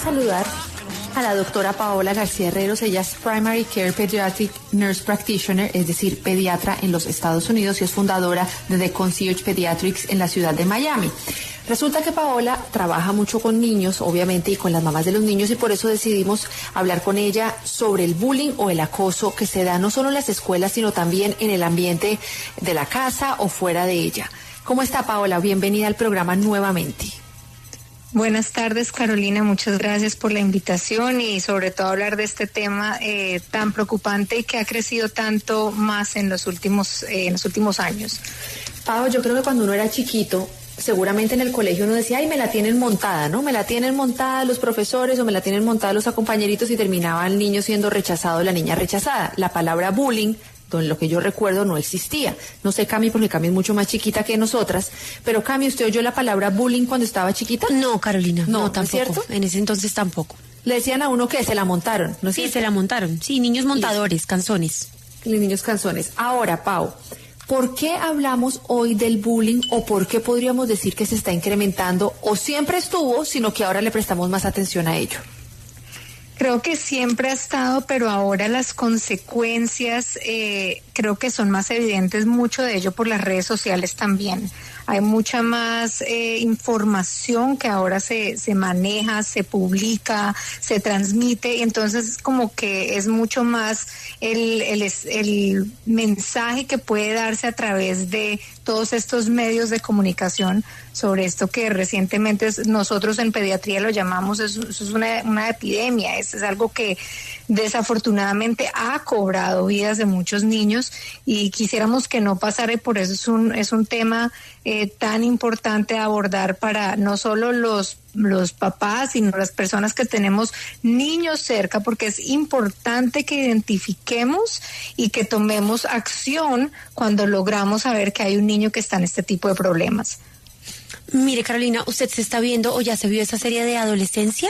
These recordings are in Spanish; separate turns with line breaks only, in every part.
saludar a la doctora Paola García Herreros. Ella es Primary Care Pediatric Nurse Practitioner, es decir, pediatra en los Estados Unidos, y es fundadora de The Concierge Pediatrics en la ciudad de Miami. Resulta que Paola trabaja mucho con niños, obviamente, y con las mamás de los niños, y por eso decidimos hablar con ella sobre el bullying o el acoso que se da no solo en las escuelas, sino también en el ambiente de la casa o fuera de ella. ¿Cómo está, Paola? Bienvenida al programa nuevamente.
Buenas tardes, Carolina. Muchas gracias por la invitación y sobre todo hablar de este tema tan preocupante y que ha crecido tanto más en los últimos años.
Pao, yo creo que cuando uno era chiquito, seguramente en el colegio uno decía, ay, me la tienen montada, ¿no? Me la tienen montada los profesores o me la tienen montada los compañeritos, y terminaba el niño siendo rechazado, la niña rechazada. La palabra bullying, lo que yo recuerdo, no existía. No sé, Cami, porque Cami es mucho más chiquita que nosotras, pero Cami, ¿usted oyó la palabra bullying cuando estaba chiquita?
No, Carolina, no tampoco.
¿Es cierto?
En ese entonces tampoco.
Le decían a uno que se la montaron, ¿no es
Sí,
cierto?
se la montaron. Sí, niños montadores, canzones.
Niños canzones. Ahora, Pau, ¿por qué hablamos hoy del bullying, o por qué podríamos decir que se está incrementando, o siempre estuvo, sino que ahora le prestamos más atención a ello?
Creo que siempre ha estado, pero ahora las consecuencias creo que son más evidentes, mucho de ello por las redes sociales también. Hay mucha más información que ahora se maneja, se publica, se transmite, y entonces como que es mucho más el mensaje que puede darse a través de todos estos medios de comunicación sobre esto que recientemente nosotros en pediatría lo llamamos, eso es una epidemia, es algo que desafortunadamente ha cobrado vidas de muchos niños y quisiéramos que no pasara, y por eso es un tema tan importante a abordar para no solo los papás, sino las personas que tenemos niños cerca, porque es importante que identifiquemos y que tomemos acción cuando logramos saber que hay un niño que está en este tipo de problemas.
Mire, Carolina, ¿usted se está viendo o ya se vio esa serie de adolescencia?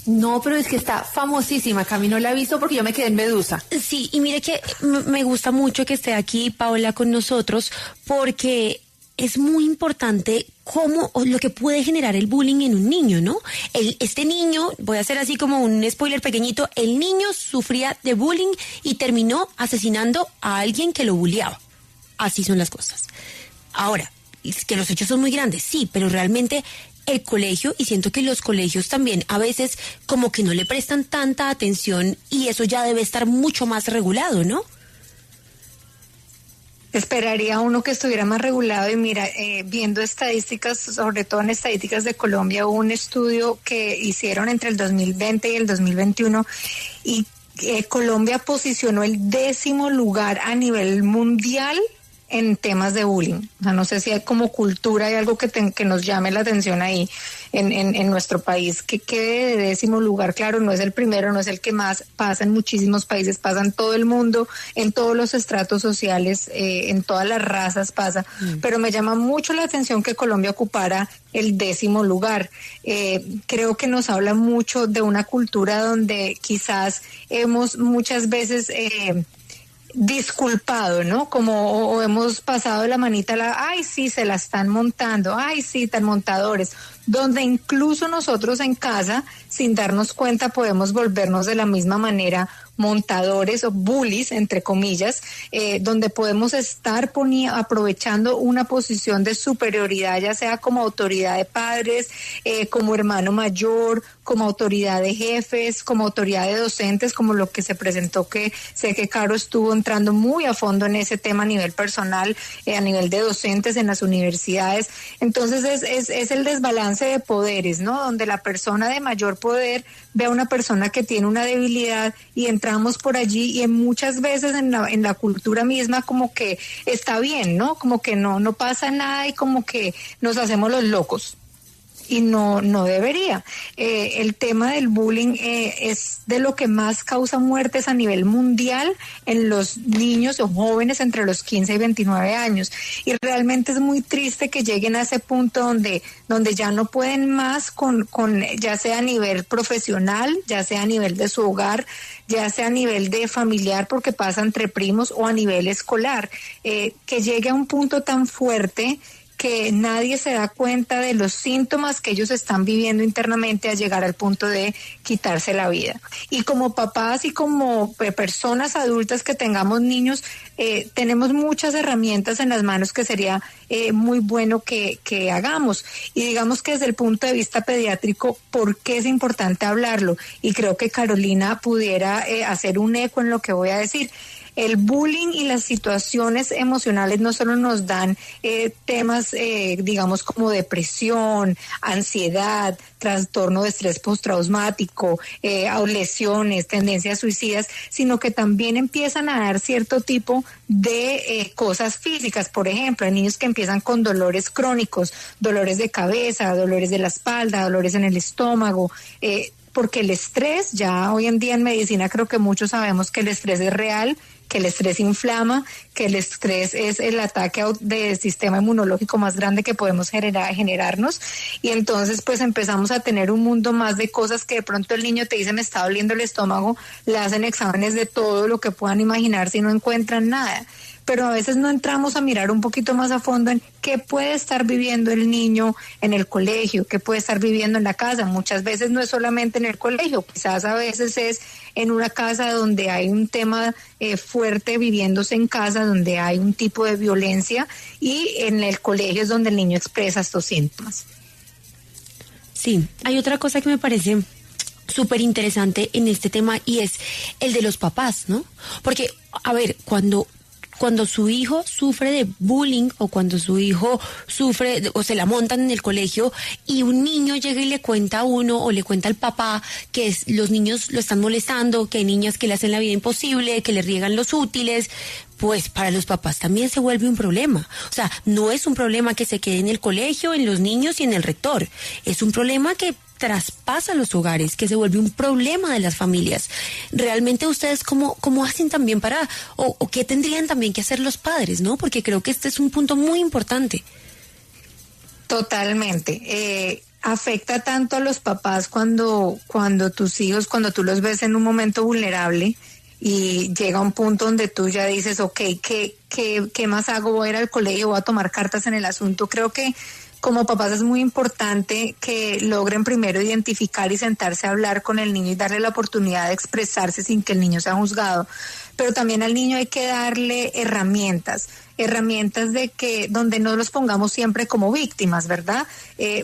No, pero es que está famosísima. Cami no la he visto porque yo me quedé en Medusa.
Sí, y mire que me gusta mucho que esté aquí Paola con nosotros, porque es muy importante lo que puede generar el bullying en un niño, ¿no? Este niño, voy a hacer así como un spoiler pequeñito, el niño sufría de bullying y terminó asesinando a alguien que lo bulleaba. Así son las cosas. Ahora, es que los hechos son muy grandes, sí, pero realmente el colegio, y siento que los colegios también a veces como que no le prestan tanta atención, y eso ya debe estar mucho más regulado, ¿no?
Esperaría uno que estuviera más regulado, y mira, viendo estadísticas, sobre todo en estadísticas de Colombia, hubo un estudio que hicieron entre el 2020 y el 2021 y Colombia posicionó el 10º lugar a nivel mundial en temas de bullying. O sea, no sé si hay como cultura, hay algo que nos llame la atención ahí en nuestro país, que quede de 10º lugar. Claro, no es el primero, no es el que más pasa en muchísimos países, pasa en todo el mundo, en todos los estratos sociales, en todas las razas pasa, pero me llama mucho la atención que Colombia ocupara el 10º lugar. Creo que nos habla mucho de una cultura donde quizás hemos muchas veces disculpado, ¿no? Como o hemos pasado la manita ay, sí, se la están montando, ay, sí, tan montadores, donde incluso nosotros en casa, sin darnos cuenta, podemos volvernos de la misma manera montadores o bullies, entre comillas, donde podemos estar aprovechando una posición de superioridad, ya sea como autoridad de padres, como hermano mayor, como autoridad de jefes, como autoridad de docentes, como lo que se presentó, que sé que Caro estuvo entrando muy a fondo en ese tema a nivel personal, a nivel de docentes en las universidades. Entonces es el desbalance de poderes, ¿no? Donde la persona de mayor poder ve a una persona que tiene una debilidad y entramos por allí, y muchas veces en la cultura misma como que está bien, ¿no? Como que no pasa nada y como que nos hacemos los locos. Y no debería. El tema del bullying es de lo que más causa muertes a nivel mundial en los niños o jóvenes entre los 15 y 29 años. Y realmente es muy triste que lleguen a ese punto donde ya no pueden más con ya sea a nivel profesional, ya sea a nivel de su hogar, ya sea a nivel de familiar, porque pasa entre primos, o a nivel escolar. Que llegue a un punto tan fuerte que nadie se da cuenta de los síntomas que ellos están viviendo internamente a llegar al punto de quitarse la vida. Y como papás y como personas adultas que tengamos niños, tenemos muchas herramientas en las manos que sería muy bueno que hagamos. Y digamos que desde el punto de vista pediátrico, ¿por qué es importante hablarlo? Y creo que Carolina pudiera hacer un eco en lo que voy a decir. El bullying y las situaciones emocionales no solo nos dan temas, digamos, como depresión, ansiedad, trastorno de estrés postraumático, lesiones, tendencias suicidas, sino que también empiezan a dar cierto tipo de cosas físicas. Por ejemplo, hay niños que empiezan con dolores crónicos, dolores de cabeza, dolores de la espalda, dolores en el estómago, porque el estrés, ya hoy en día en medicina creo que muchos sabemos que el estrés es real, que el estrés inflama, que el estrés es el ataque del sistema inmunológico más grande que podemos generarnos, y entonces pues empezamos a tener un mundo más de cosas que de pronto el niño te dice me está doliendo el estómago, le hacen exámenes de todo lo que puedan imaginar si no encuentran nada. Pero a veces no entramos a mirar un poquito más a fondo en qué puede estar viviendo el niño en el colegio, qué puede estar viviendo en la casa. Muchas veces no es solamente en el colegio, quizás a veces es en una casa donde hay un tema fuerte viviéndose en casa, donde hay un tipo de violencia, y en el colegio es donde el niño expresa estos síntomas.
Sí, hay otra cosa que me parece súper interesante en este tema y es el de los papás, ¿no? Porque, a ver, cuando su hijo sufre de bullying o cuando su hijo sufre o se la montan en el colegio y un niño llega y le cuenta a uno o le cuenta al papá que los niños lo están molestando, que hay niñas que le hacen la vida imposible, que le riegan los útiles, pues para los papás también se vuelve un problema. O sea, no es un problema que se quede en el colegio, en los niños y en el rector. Es un problema que traspasa los hogares, que se vuelve un problema de las familias. ¿Realmente ustedes cómo hacen también o qué tendrían también que hacer los padres, ¿no? Porque creo que este es un punto muy importante.
Totalmente. Afecta tanto a los papás cuando tus hijos, cuando tú los ves en un momento vulnerable y llega un punto donde tú ya dices, ok, ¿qué más hago? Voy a ir al colegio, voy a tomar cartas en el asunto. Creo que como papás es muy importante que logren primero identificar y sentarse a hablar con el niño y darle la oportunidad de expresarse sin que el niño sea juzgado. Pero también al niño hay que darle herramientas de que donde no los pongamos siempre como víctimas, ¿verdad?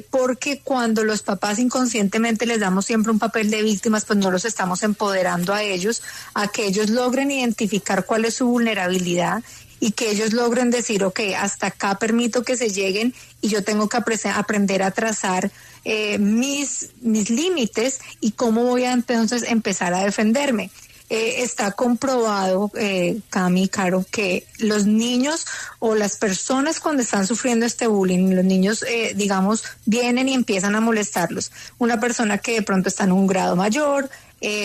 Porque cuando los papás inconscientemente les damos siempre un papel de víctimas, pues no los estamos empoderando a ellos, a que ellos logren identificar cuál es su vulnerabilidad y que ellos logren decir, ok, hasta acá permito que se lleguen y yo tengo que aprender a trazar mis límites y cómo voy a entonces empezar a defenderme. Está comprobado, Cami y Caro, que los niños o las personas cuando están sufriendo este bullying, los niños, digamos, vienen y empiezan a molestarlos. Una persona que de pronto está en un grado mayor,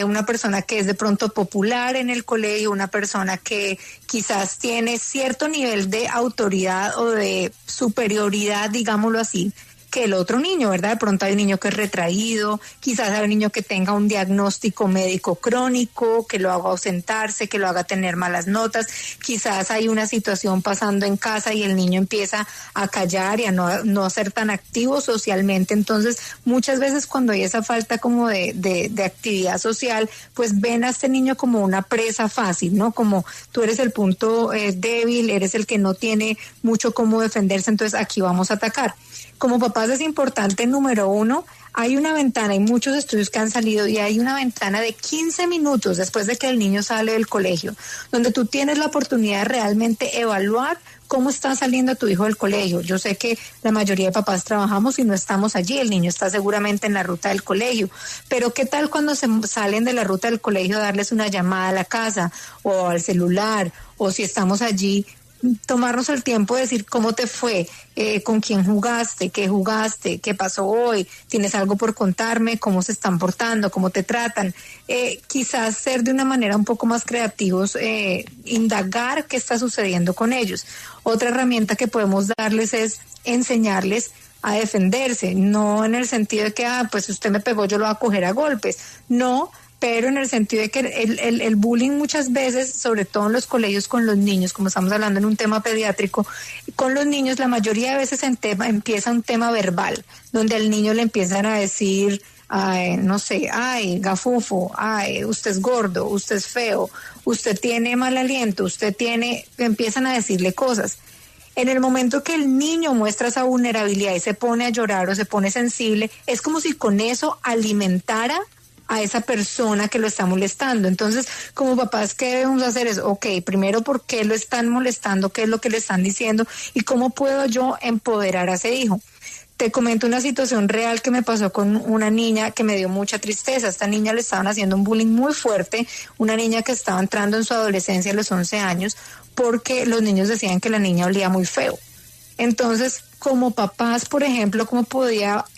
una persona que es de pronto popular en el colegio, una persona que quizás tiene cierto nivel de autoridad o de superioridad, digámoslo así, que el otro niño, ¿verdad? De pronto hay un niño que es retraído, quizás hay un niño que tenga un diagnóstico médico crónico, que lo haga ausentarse, que lo haga tener malas notas, quizás hay una situación pasando en casa y el niño empieza a callar y a no ser tan activo socialmente. Entonces, muchas veces cuando hay esa falta como de actividad social, pues ven a este niño como una presa fácil, ¿no? Como tú eres el punto débil, eres el que no tiene mucho cómo defenderse, entonces aquí vamos a atacar. Como papás es importante, número uno, hay una ventana, hay muchos estudios que han salido y hay una ventana de 15 minutos después de que el niño sale del colegio, donde tú tienes la oportunidad de realmente evaluar cómo está saliendo tu hijo del colegio. Yo sé que la mayoría de papás trabajamos y no estamos allí, el niño está seguramente en la ruta del colegio, pero ¿qué tal cuando se salen de la ruta del colegio darles una llamada a la casa o al celular, o si estamos allí, tomarnos el tiempo de decir cómo te fue, con quién jugaste, qué pasó hoy, tienes algo por contarme, cómo se están portando, cómo te tratan, quizás ser de una manera un poco más creativos, indagar qué está sucediendo con ellos. Otra herramienta que podemos darles es enseñarles a defenderse, no en el sentido de que, pues usted me pegó, yo lo voy a coger a golpes, no, pero en el sentido de que el bullying muchas veces, sobre todo en los colegios con los niños, como estamos hablando en un tema pediátrico, con los niños la mayoría de veces empieza un tema verbal, donde al niño le empiezan a decir, ay, no sé, ay, gafufo, ay, usted es gordo, usted es feo, usted tiene mal aliento, empiezan a decirle cosas. En el momento que el niño muestra esa vulnerabilidad y se pone a llorar o se pone sensible, es como si con eso alimentara a esa persona que lo está molestando. Entonces, como papás, ¿qué debemos hacer? Es, ok, primero, ¿por qué lo están molestando? ¿Qué es lo que le están diciendo? ¿Y cómo puedo yo empoderar a ese hijo? Te comento una situación real que me pasó con una niña que me dio mucha tristeza. A esta niña le estaban haciendo un bullying muy fuerte, una niña que estaba entrando en su adolescencia a los 11 años, porque los niños decían que la niña olía muy feo. Entonces, como papás, por ejemplo, ¿cómo podíamos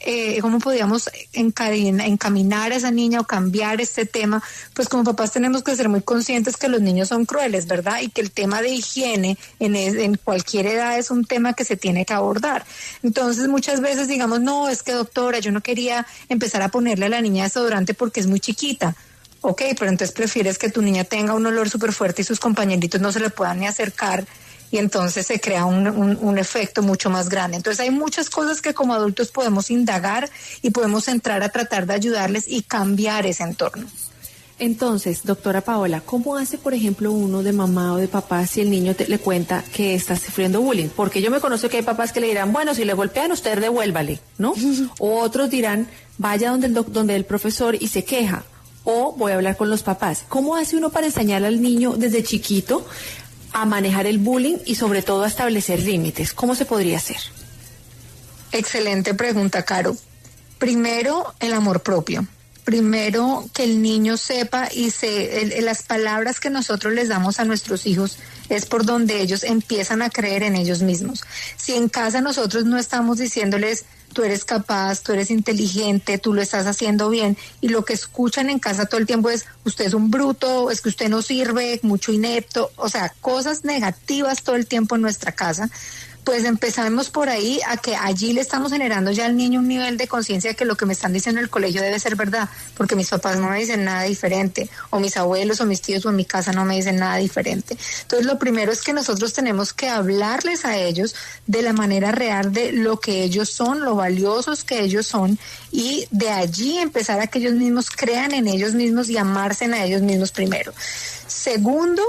encaminar a esa niña o cambiar este tema? Pues como papás tenemos que ser muy conscientes que los niños son crueles, ¿verdad? Y que el tema de higiene en cualquier edad es un tema que se tiene que abordar. Entonces, muchas veces digamos, no, es que doctora, yo no quería empezar a ponerle a la niña desodorante porque es muy chiquita. Ok, pero entonces prefieres que tu niña tenga un olor súper fuerte y sus compañeritos no se le puedan ni acercar, y entonces se crea un efecto mucho más grande. Entonces hay muchas cosas que como adultos podemos indagar y podemos entrar a tratar de ayudarles y cambiar ese entorno.
Entonces, doctora Paola, ¿cómo hace, por ejemplo, uno de mamá o de papá si el niño le cuenta que está sufriendo bullying? Porque yo me conozco que hay papás que le dirán, bueno, si le golpean, usted devuélvale, ¿no? O otros dirán, vaya donde el profesor y se queja. O voy a hablar con los papás. ¿Cómo hace uno para enseñar al niño desde chiquito a manejar el bullying y sobre todo a establecer límites? ¿Cómo se podría hacer?
Excelente pregunta, Caro. Primero, el amor propio. Primero, que el niño sepa y las palabras que nosotros les damos a nuestros hijos es por donde ellos empiezan a creer en ellos mismos. Si en casa nosotros no estamos diciéndoles, tú eres capaz, tú eres inteligente, tú lo estás haciendo bien, y lo que escuchan en casa todo el tiempo es, usted es un bruto, es que usted no sirve, mucho inepto, o sea, cosas negativas todo el tiempo en nuestra casa, pues empezamos por ahí a que allí le estamos generando ya al niño un nivel de conciencia de que lo que me están diciendo en el colegio debe ser verdad, porque mis papás no me dicen nada diferente, o mis abuelos o mis tíos o en mi casa no me dicen nada diferente. Entonces lo primero es que nosotros tenemos que hablarles a ellos de la manera real de lo que ellos son, lo valiosos que ellos son, y de allí empezar a que ellos mismos crean en ellos mismos y amarse a ellos mismos primero. Segundo,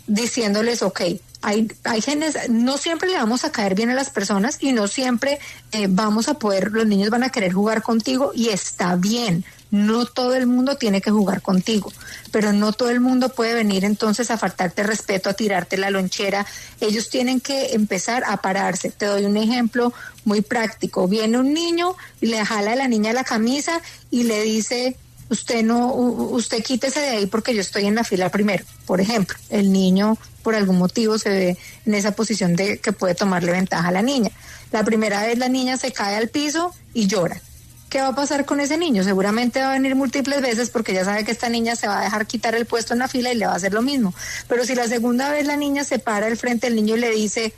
diciéndoles, ok, hay genes, no siempre le vamos a caer bien a las personas y no siempre los niños van a querer jugar contigo, y está bien, no todo el mundo tiene que jugar contigo, pero no todo el mundo puede venir entonces a faltarte respeto, a tirarte la lonchera. Ellos tienen que empezar a pararse. Te doy un ejemplo muy práctico. Viene un niño y le jala a la niña la camisa y le dice, usted quítese de ahí porque yo estoy en la fila primero. Por ejemplo, el niño por algún motivo se ve en esa posición de que puede tomarle ventaja a la niña. La primera vez la niña se cae al piso y llora. ¿Qué va a pasar con ese niño? Seguramente va a venir múltiples veces porque ya sabe que esta niña se va a dejar quitar el puesto en la fila y le va a hacer lo mismo. Pero si la segunda vez la niña se para al frente del niño y le dice,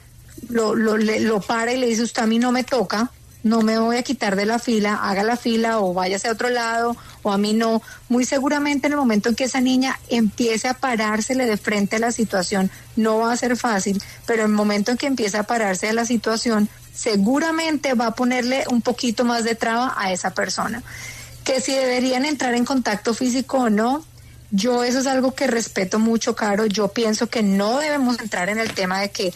lo para y le dice, usted a mí no me toca, no me voy a quitar de la fila, haga la fila o váyase a otro lado, o a mí no. Muy seguramente en el momento en que esa niña empiece a parársele de frente a la situación, no va a ser fácil, pero en el momento en que empiece a pararse de la situación, seguramente va a ponerle un poquito más de traba a esa persona. Que si deberían entrar en contacto físico o no, yo eso es algo que respeto mucho, Caro. Yo pienso que no debemos entrar en el tema de que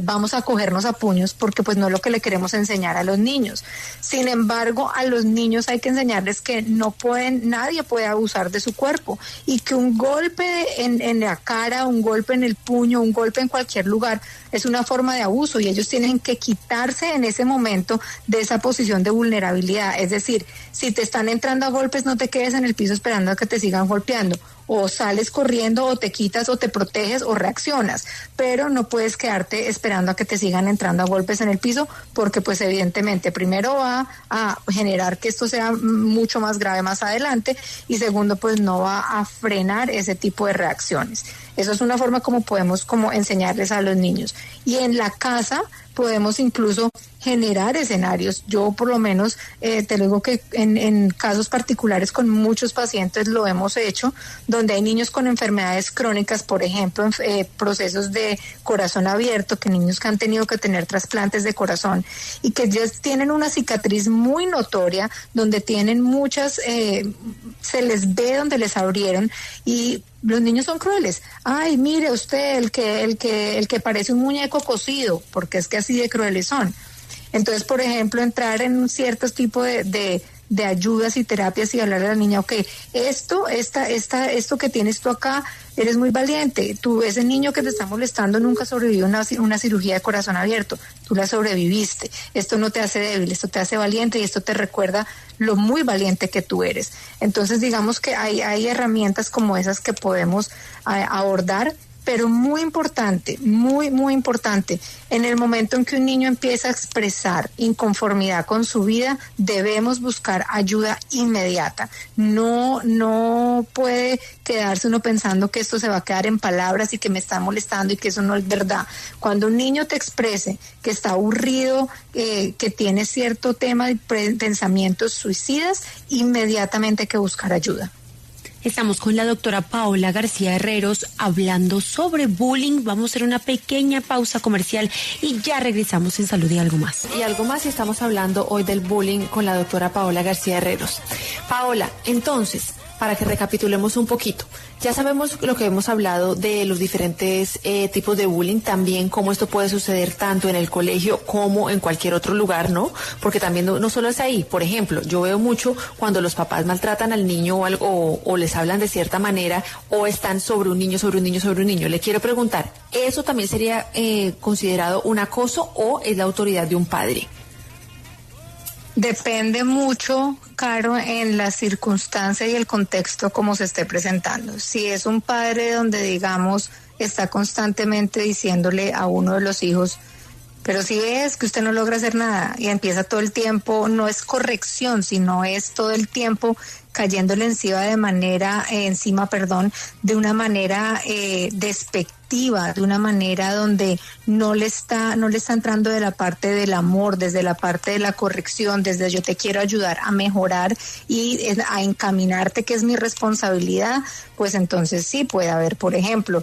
vamos a cogernos a puños, porque pues no es lo que le queremos enseñar a los niños. Sin embargo, a los niños hay que enseñarles que nadie puede abusar de su cuerpo, y que un golpe en la cara, un golpe en el puño, un golpe en cualquier lugar es una forma de abuso, y ellos tienen que quitarse en ese momento de esa posición de vulnerabilidad. Es decir, si te están entrando a golpes, no te quedes en el piso esperando a que te sigan golpeando. O sales corriendo, o te quitas, o te proteges, o reaccionas, pero no puedes quedarte esperando a que te sigan entrando a golpes en el piso, porque pues evidentemente primero va a generar que esto sea mucho más grave más adelante, y segundo pues no va a frenar ese tipo de reacciones. Eso es una forma como podemos enseñarles a los niños. Y en la casa podemos incluso generar escenarios. Yo por lo menos te lo digo que en casos particulares con muchos pacientes lo hemos hecho, donde hay niños con enfermedades crónicas, por ejemplo, procesos de corazón abierto, que niños que han tenido que tener trasplantes de corazón y que ya tienen una cicatriz muy notoria, donde tienen muchas, se les ve donde les abrieron y los niños son crueles. Ay, mire usted, el que parece un muñeco cosido, porque es que así de crueles son. Entonces, por ejemplo, entrar en ciertos tipos de ayudas y terapias y hablarle a la niña, ok, esto que tienes tú acá, eres muy valiente. Tú, ese niño que te está molestando nunca sobrevivió una cirugía de corazón abierto. Tú la sobreviviste. Esto no te hace débil, esto te hace valiente y esto te recuerda lo muy valiente que tú eres. Entonces, digamos que hay herramientas como esas que podemos abordar, pero muy importante, muy, muy importante, en el momento en que un niño empieza a expresar inconformidad con su vida, debemos buscar ayuda inmediata. No puede quedarse uno pensando que esto se va a quedar en palabras y que me está molestando y que eso no es verdad. Cuando un niño te exprese que está aburrido, que tiene cierto tema de pensamientos suicidas, inmediatamente hay que buscar ayuda.
Estamos con la doctora Paola García Herreros hablando sobre bullying. Vamos a hacer una pequeña pausa comercial y ya regresamos en Salud y Algo Más.
Y algo más, y estamos hablando hoy del bullying con la doctora Paola García Herreros. Paola, entonces, para que recapitulemos un poquito, ya sabemos lo que hemos hablado de los diferentes tipos de bullying, también cómo esto puede suceder tanto en el colegio como en cualquier otro lugar, ¿no? Porque también no solo es ahí. Por ejemplo, yo veo mucho cuando los papás maltratan al niño o algo, o les hablan de cierta manera, o están sobre un niño. Le quiero preguntar, ¿eso también sería considerado un acoso o es la autoridad de un padre?
Depende mucho, Caro, en la circunstancia y el contexto como se esté presentando. Si es un padre donde, digamos, está constantemente diciéndole a uno de los hijos, pero si ves que usted no logra hacer nada y empieza todo el tiempo, no es corrección, sino es todo el tiempo cayéndole encima de una manera despectiva, de una manera donde no le está entrando de la parte del amor, desde la parte de la corrección, desde yo te quiero ayudar a mejorar y a encaminarte, que es mi responsabilidad, pues entonces sí puede haber, por ejemplo,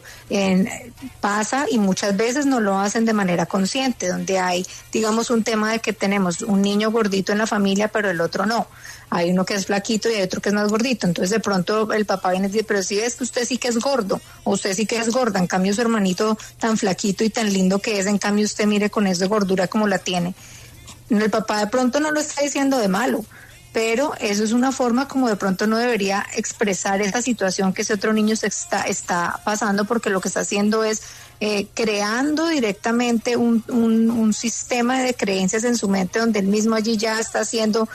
pasa y muchas veces no lo hacen de manera consciente, donde hay, digamos, un tema de que tenemos un niño gordito en la familia, pero el otro no. Hay uno que es flaquito y hay otro que es más gordito. Entonces de pronto el papá viene y dice, pero si ves que usted sí que es gordo, o usted sí que es gorda, en cambio su hermanito tan flaquito y tan lindo que es, en cambio usted mire con esa gordura como la tiene. El papá de pronto no lo está diciendo de malo, pero eso es una forma como de pronto no debería expresar esa situación que ese otro niño se está pasando, porque lo que está haciendo es creando directamente un sistema de creencias en su mente donde él mismo allí ya está siendo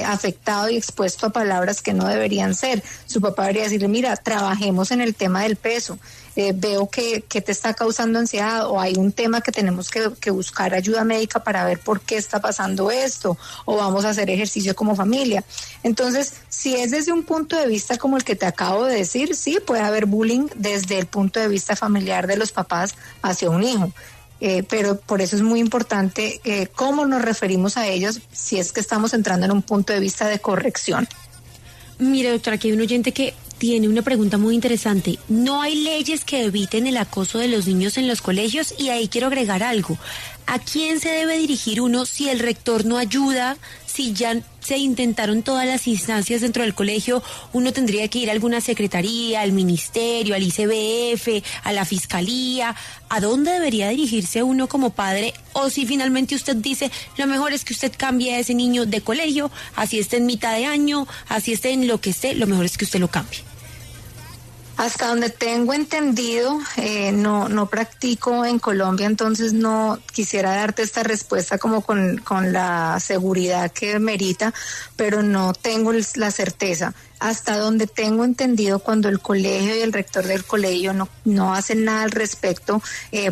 afectado y expuesto a palabras que no deberían ser. Su papá debería decirle, mira, trabajemos en el tema del peso. Veo que te está causando ansiedad, o hay un tema que tenemos que buscar ayuda médica para ver por qué está pasando esto, o vamos a hacer ejercicio como familia. Entonces, si es desde un punto de vista como el que te acabo de decir, sí, puede haber bullying desde el punto de vista familiar de los papás hacia un hijo. Pero por eso es muy importante cómo nos referimos a ellos si es que estamos entrando en un punto de vista de corrección.
Mire, doctora, aquí hay un oyente que tiene una pregunta muy interesante. No hay leyes que eviten el acoso de los niños en los colegios, y ahí quiero agregar algo. ¿A quién se debe dirigir uno si el rector no ayuda? Si ya se intentaron todas las instancias dentro del colegio, uno tendría que ir a alguna secretaría, al ministerio, al ICBF, a la fiscalía. ¿A dónde debería dirigirse uno como padre? O si finalmente usted dice, lo mejor es que usted cambie a ese niño de colegio, así esté en mitad de año, así esté en lo que esté, lo mejor es que usted lo cambie.
Hasta donde tengo entendido, no practico en Colombia, entonces no quisiera darte esta respuesta como con la seguridad que merita, pero no tengo la certeza. Hasta donde tengo entendido, cuando el colegio y el rector del colegio no hacen nada al respecto,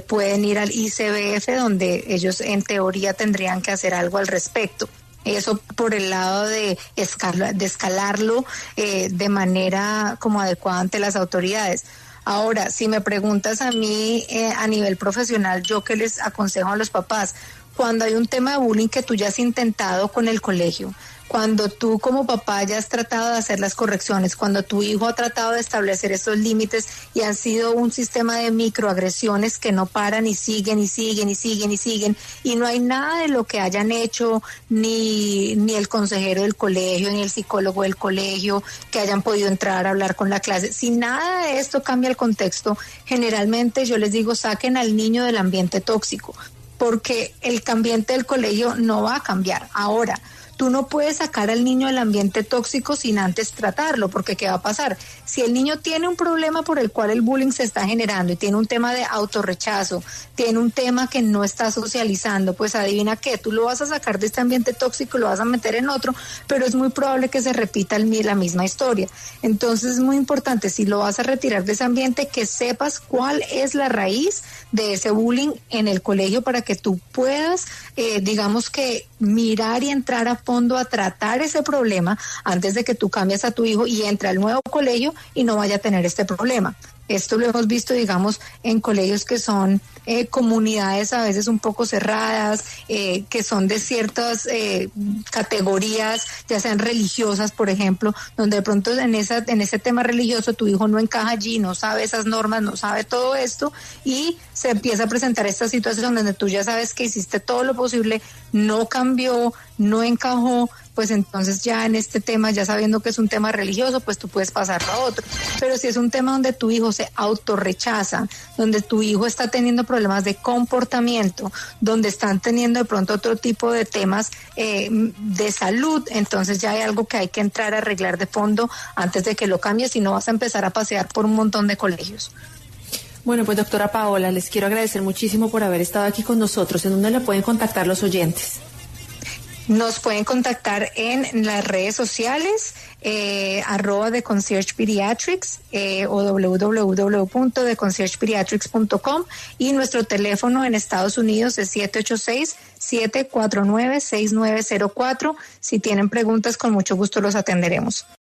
pueden ir al ICBF, donde ellos en teoría tendrían que hacer algo al respecto. Eso por el lado de escalarlo de manera como adecuada ante las autoridades. Ahora, si me preguntas a mí a nivel profesional, ¿yo qué les aconsejo a los papás? cuando hay un tema de bullying que tú ya has intentado con el colegio, cuando tú como papá ya has tratado de hacer las correcciones, cuando tu hijo ha tratado de establecer esos límites y han sido un sistema de microagresiones que no paran y siguen y siguen y siguen y siguen, y no hay nada de lo que hayan hecho ni el consejero del colegio, ni el psicólogo del colegio, que hayan podido entrar a hablar con la clase. Si nada de esto cambia el contexto, generalmente yo les digo, saquen al niño del ambiente tóxico, porque el ambiente del colegio no va a cambiar. Ahora, tú no puedes sacar al niño del ambiente tóxico sin antes tratarlo, porque ¿qué va a pasar? Si el niño tiene un problema por el cual el bullying se está generando y tiene un tema de autorrechazo, tiene un tema que no está socializando, pues adivina qué, tú lo vas a sacar de este ambiente tóxico y lo vas a meter en otro, pero es muy probable que se repita la misma historia. Entonces es muy importante, si lo vas a retirar de ese ambiente, que sepas cuál es la raíz de ese bullying en el colegio para que tú puedas, digamos que mirar y entrar a fondo a tratar ese problema antes de que tú cambies a tu hijo y entre al nuevo colegio y no vaya a tener este problema. Esto lo hemos visto, digamos, en colegios que son comunidades a veces un poco cerradas, que son de ciertas categorías, ya sean religiosas, por ejemplo, donde de pronto en ese tema religioso tu hijo no encaja allí, no sabe esas normas, no sabe todo esto, y se empieza a presentar esta situación donde tú ya sabes que hiciste todo lo posible, no cambió, no encajó, pues entonces ya en este tema, ya sabiendo que es un tema religioso, pues tú puedes pasarlo a otro. Pero si es un tema donde tu hijo se autorrechaza, donde tu hijo está teniendo problemas de comportamiento, donde están teniendo de pronto otro tipo de temas de salud, entonces ya hay algo que hay que entrar a arreglar de fondo antes de que lo cambies, si no vas a empezar a pasear por un montón de colegios.
Bueno, pues doctora Paola, les quiero agradecer muchísimo por haber estado aquí con nosotros. ¿En dónde le pueden contactar los oyentes?
Nos pueden contactar en las redes sociales, @The Concierge Pediatrics o www.theconciergepediatrics.com, y nuestro teléfono en Estados Unidos es 786-749-6904. Si tienen preguntas, con mucho gusto los atenderemos.